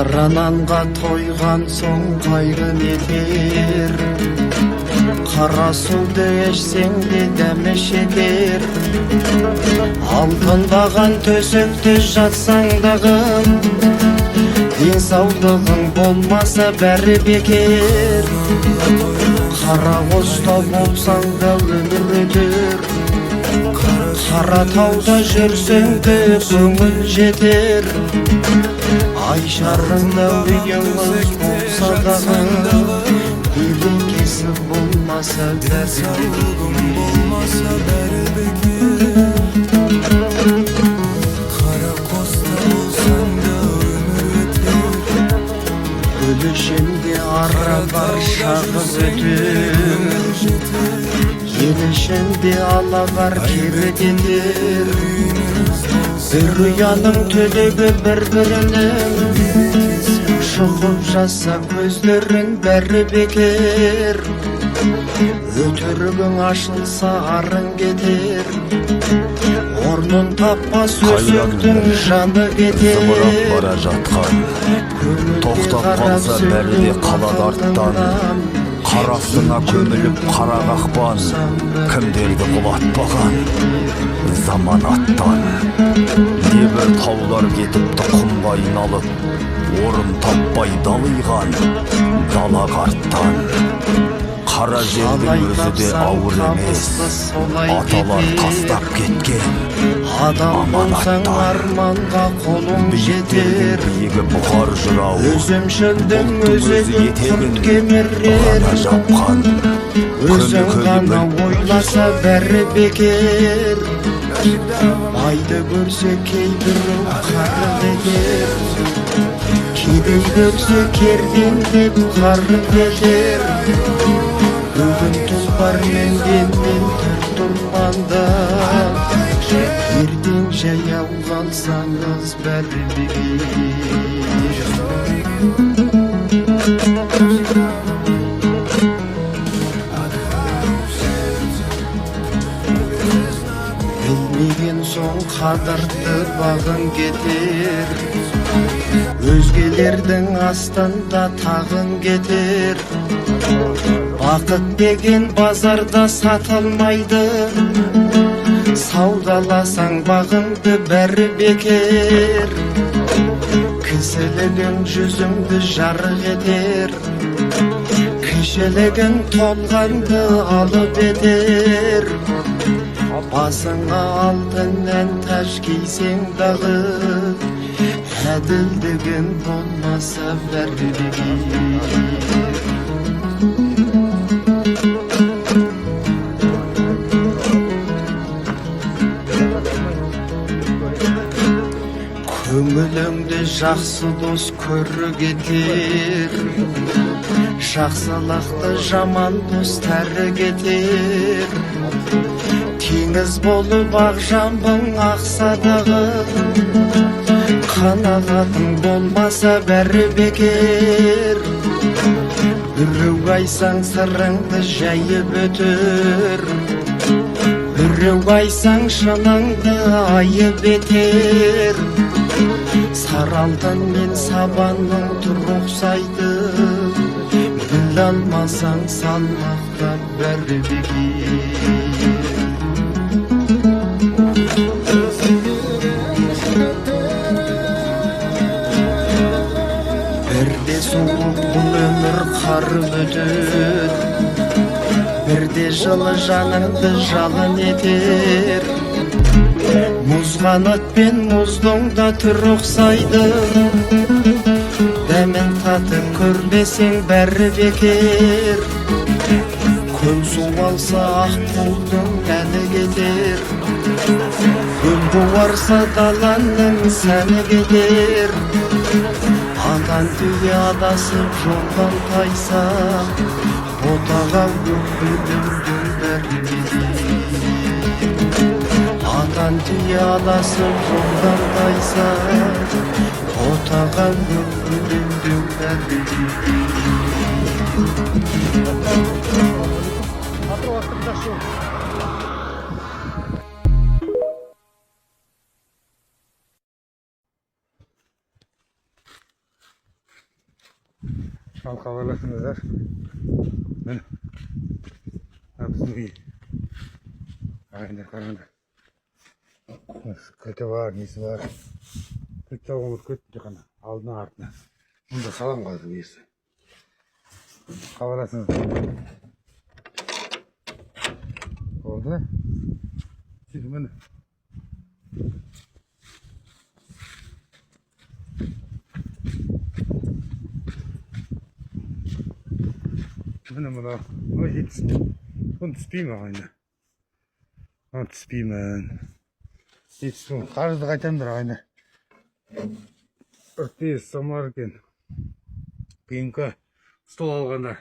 Қара нанға тойған соң қайран етер, қара суды ішсең де дәмі жетер. Алтынбаған төсекте жатсаң дағы, денсаулығың болмаса бәрі бекер. Қара қоста болсаң да өмір өтер, қара тауда жүрсең де көңіл жетер. Ай шарында үйіңіз болса дағы, берекесі болмаса бәрі бекер. Қара қоста болсаң да өмір өтер, өлішінде ара бар шағып өтер. Ел ішінде ала бар кері кетер, бір ұяның төлегі бір-бірінің, шұқып жаса көздерін бәрі бекер. Өтірігің ашылса арың кетер, орнын таппас өсектің жаны кетер. Зымырап бара жатқан, тоқтап қалса бәрі де қалады арттан. Қарасына көміліп қара қақпан, кімдерді құлатпаған заман аттан. Небір таулар кетіпті құмға айналып, орын таппай далиған дала қарттан. Қара жердің өзі де ауыр емес, аталар тастап кеткен аманаттан. Арманға қолың жетер, биігі бұқар жырау, өзімшілдің өзі құрт кемірер. Өзің ғана ойласа бәрі бекер, айды көрсе кейбірін қарып етер, кедей көрсе керден деп қарып етер. Бүгін тұлпар менен түр тұрғанда, ертең жаяу қалсаңыз бәрі бекер. Білмеген соң қадірді бағын кетер, өзгелердің астында тағын кетер. Бақыт деген базарда сатылмайды, саудаласаң бағыңды бәрі бекер. Кісілігің жүзіңді жарық етер, кішілігің толғанды алып етер. Басыңа алтыннан таж кисең дағы, әділдігің болмаса бәрі бекер. Көңіліңді жақсы дос көрі кетер, жақсылықты жаман дос тәрі кетер. Теңіз болып ақ жамбың ақса дағы, қанағатың болмаса бәрі бекер. Біреу айтсаң сырыңды жайып өтер, біреу айтсаң шыныңды айып етер. Сары алтын мен сабанның түр ұқсайды, біле алмасаң салмақтап бәрі бекер. Бірде суық бұл өмір қарып өтер, бірде жылы жаныңды жалын етер. Мұзғанат пен мұздың да түр ұқсайды, дәмін татып көрмесең бәрі бекер. Көл су алса ақ қолдың әні кетер, гүл буарса даланың сәні кетер. Адан түйе адасып жолдан тайса, ботаға өкпедің бәрі кетер. Адан түйе адасып жолдан тайса, ботаға өкпедің бәрі кетер. Ал хабарласыңыздар. Міне. Біздің үй. Ағайындар қараңдар. Кілті бар, несі бар. Кілт тауып өткет қана. Алдына артына. Мұнда салам қазір есі. Хабарласыңыздар. Oldu. Şimdi ben bunu bunu түспеймін ағайындар. Оны түспеймін. Жетіспеймін. Қарызды қайтамдар ағайындар. Үртес, Самаркен, Пенка, стол алғандар.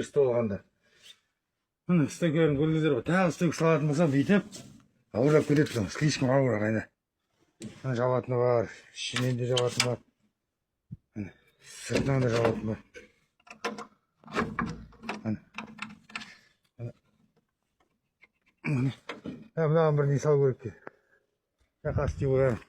Стол алғандар. Міне стекерін көрдіңіздер ғой. Тағы стек салатын болсам бүйтіп ауырлап кетеді тұғын. Слишком ауыр ағайындар. Міне жабатыны бар. Ішінен де жабатыны бар. Сыртынан да жабатыны бар. Мынаған бір не салу керек. Жақас деп ойлаймын.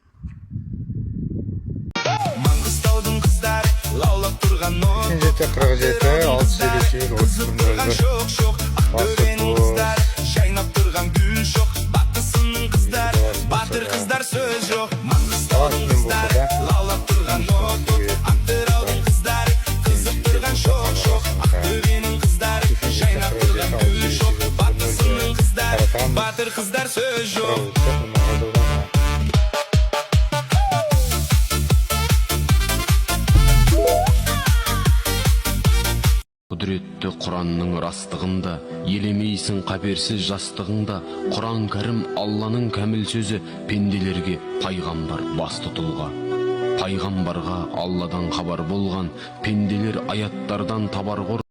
Маңғыстаудың қыздары лаулап тұрған ноты 47-47 қызып тұрған шоқ ақтөбенің қыздары жайнап тұрған гүл шоқ батысының қыздары батыр қыздар сөз жоқ Маңғыстаудың қыздары лаулап тұрған ноты атыраудың қыздары қызып тұрған шоқ ақтөбенің қыздары жайнап тұрған гүл шоқ батысының қыздары батыр қыздар сөз жоқ Құдіретті Құранның растығында, елемейсің қаперсіз жастығында. Құран кәрім Алланың кәміл сөзі, пенделерге пайғамбар басты тұлға. Пайғамбарға Алладан хабар болған, пенделер аяттардан табар қор.